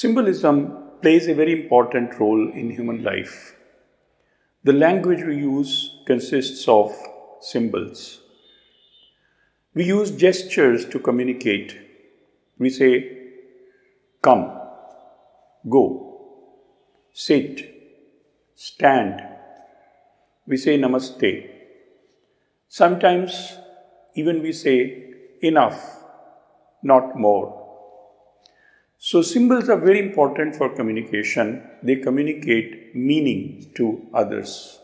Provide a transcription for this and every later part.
Symbolism plays a very important role in human life. The language we use consists of symbols. We use gestures to communicate. We say, come, go, sit, stand. We say namaste. Sometimes even we say enough, not more. So symbols are very important for communication. They communicate meaning to others.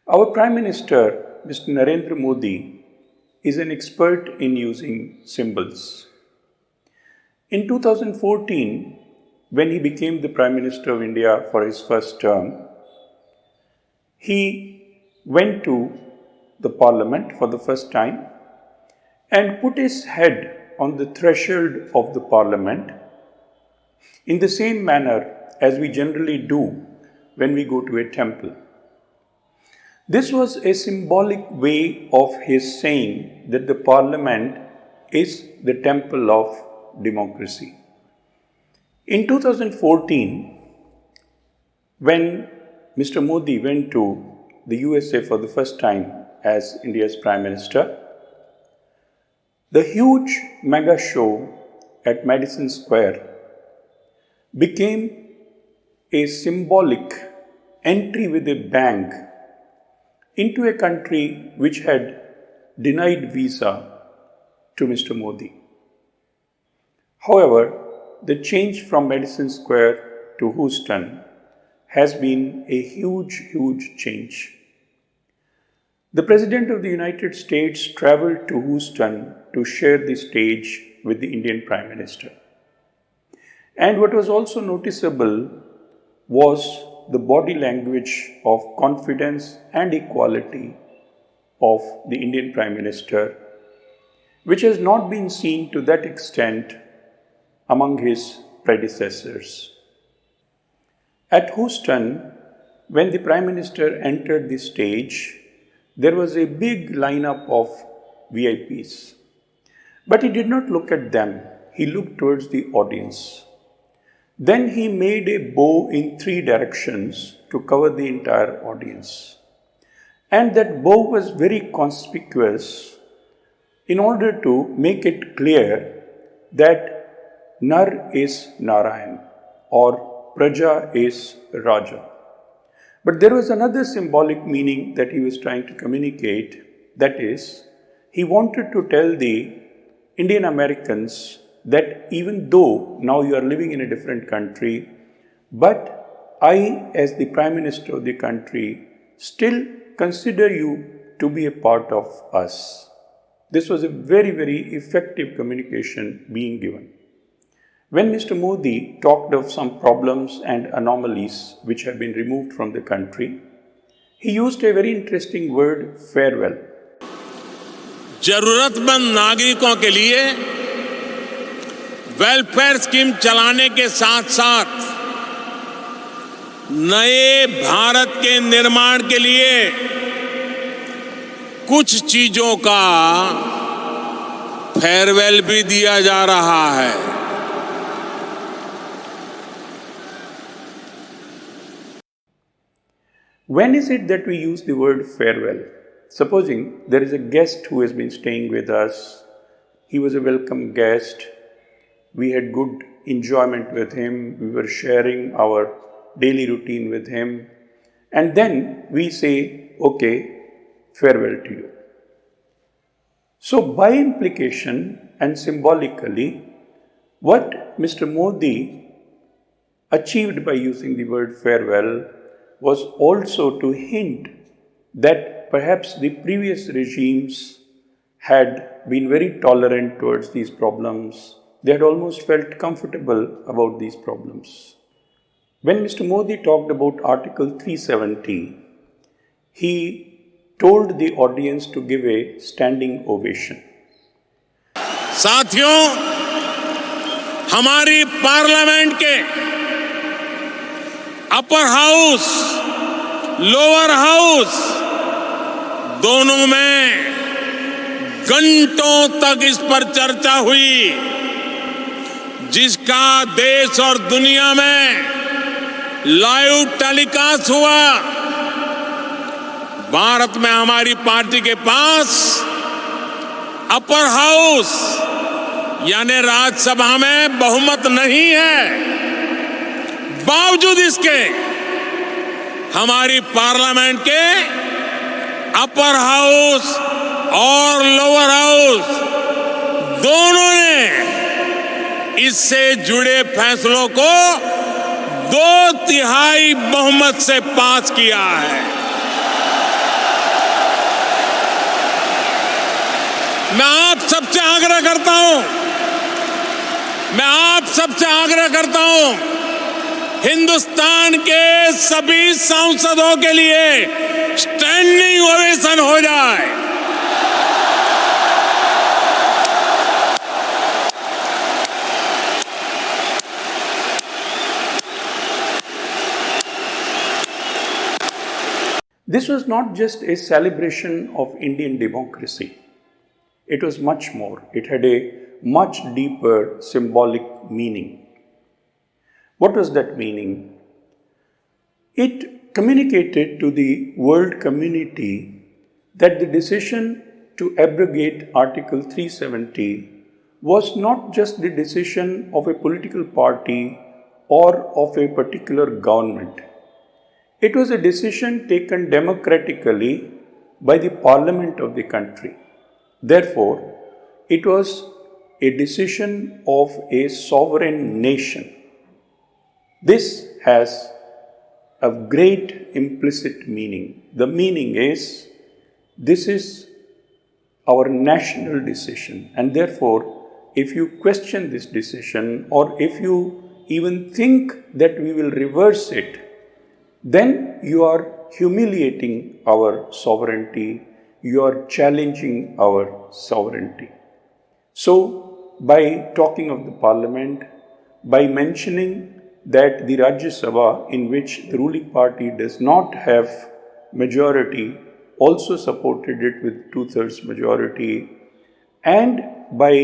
Our Prime Minister, Mr. Narendra Modi, is an expert in using symbols. In 2014, when he became the Prime Minister of India for his first term, he went to the Parliament for the first time and put his head on the threshold of the Parliament in the same manner as we generally do when we go to a temple. This was a symbolic way of his saying that the Parliament is the temple of democracy. In 2014, when Mr. Modi went to the USA for the first time as India's Prime Minister, the huge mega show at Madison Square became a symbolic entry with a bang into a country which had denied visa to Mr. Modi. However, the change from Madison Square to Houston has been a huge change. The President of the United States traveled to Houston to share the stage with the Indian Prime Minister. And what was also noticeable was the body language of confidence and equality of the Indian Prime Minister, which has not been seen to that extent among his predecessors. At Houston, when the Prime Minister entered the stage, there was a big lineup of VIPs. But he did not look at them. He looked towards the audience. Then he made a bow in 3 directions to cover the entire audience. And that bow was very conspicuous in order to make it clear that Nar is Narayan or Praja is Raja. But there was another symbolic meaning that he was trying to communicate. That is, he wanted to tell the Indian Americans that even though now you are living in a different country, but I, as the Prime Minister of the country, still consider you to be a part of us. This was a very effective communication being given. When Mr. Modi talked of some problems and anomalies which have been removed from the country, he used a very interesting word, farewell. जरूरतमंद नागरिकों के लिए welfare scheme चलाने के साथ साथ नए भारत के निर्माण के लिए कुछ चीजों का फेयरवेल भी दिया जा रहा है. When is it that we use the word farewell? Supposing there is a guest who has been staying with us, he was a welcome guest, we had good enjoyment with him, we were sharing our daily routine with him, and then we say, okay, farewell to you. So by implication and symbolically, what Mr. Modi achieved by using the word farewell was also to hint that perhaps the previous regimes had been very tolerant towards these problems. They had almost felt comfortable about these problems. When Mr. Modi talked about Article 370, he told the audience to give a standing ovation. साथियों, हमारी parliament के upper house, lower house दोनों में घंटों तक इस पर चर्चा हुई. जिसका देश और दुनिया में लाइव टेलीकास्ट हुआ, भारत में हमारी पार्टी के पास अपर हाउस यानी राज्यसभा में बहुमत नहीं है। बावजूद इसके हमारी पार्लियामेंट के अपर हाउस और लोअर हाउस दोनों ने इससे जुड़े फैसलों को 2/3 बहुमत से पास किया है। मैं आप सबसे आग्रह करता हूं, हिंदुस्तान के सभी सांसदों के लिए स्टैंडिंग ओवेशन हो जाए। This was not just a celebration of Indian democracy. It was much more. It had a much deeper symbolic meaning. What was that meaning? It communicated to the world community that the decision to abrogate Article 370 was not just the decision of a political party or of a particular government. It was a decision taken democratically by the parliament of the country. Therefore, it was a decision of a sovereign nation. This has a great implicit meaning. The meaning is, this is our national decision, and therefore, if you question this decision or if you even think that we will reverse it, then you are humiliating our sovereignty, you are challenging our sovereignty. So, by talking of the parliament, by mentioning that the Rajya Sabha, in which the ruling party does not have majority, also supported it with 2/3 majority, and by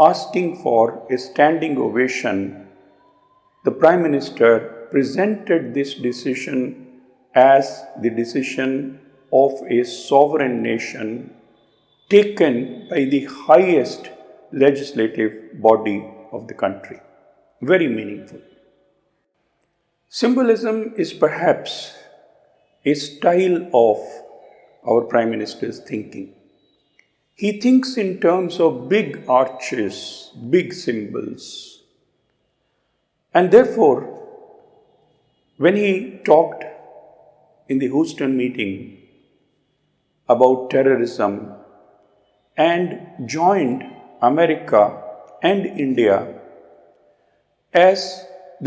asking for a standing ovation, the Prime Minister presented this decision as the decision of a sovereign nation taken by the highest legislative body of the country. Very meaningful. Symbolism is perhaps a style of our Prime Minister's thinking. He thinks in terms of big arches, big symbols. And therefore, when he talked in the Houston meeting about terrorism and joined America and India as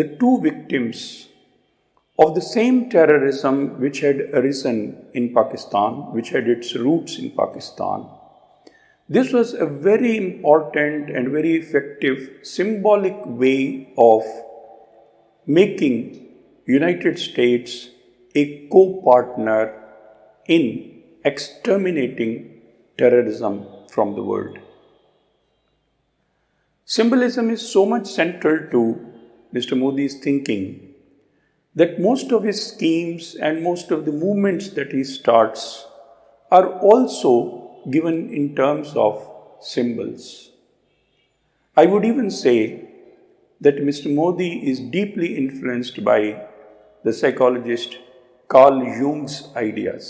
the two victims of the same terrorism which had arisen in Pakistan, which had its roots in Pakistan, this was a very important and very effective symbolic way of making United States a co-partner in exterminating terrorism from the world. Symbolism is so much central to Mr. Modi's thinking that most of his schemes and most of the movements that he starts are also given in terms of symbols. I would even say that Mr. Modi is deeply influenced by the psychologist Carl Jung's ideas.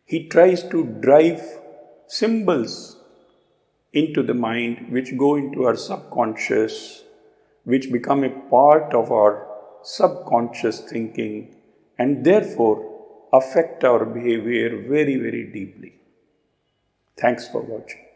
He tries to drive symbols into the mind which go into our subconscious, which become a part of our subconscious thinking and therefore affect our behavior very, very deeply. Thanks for watching.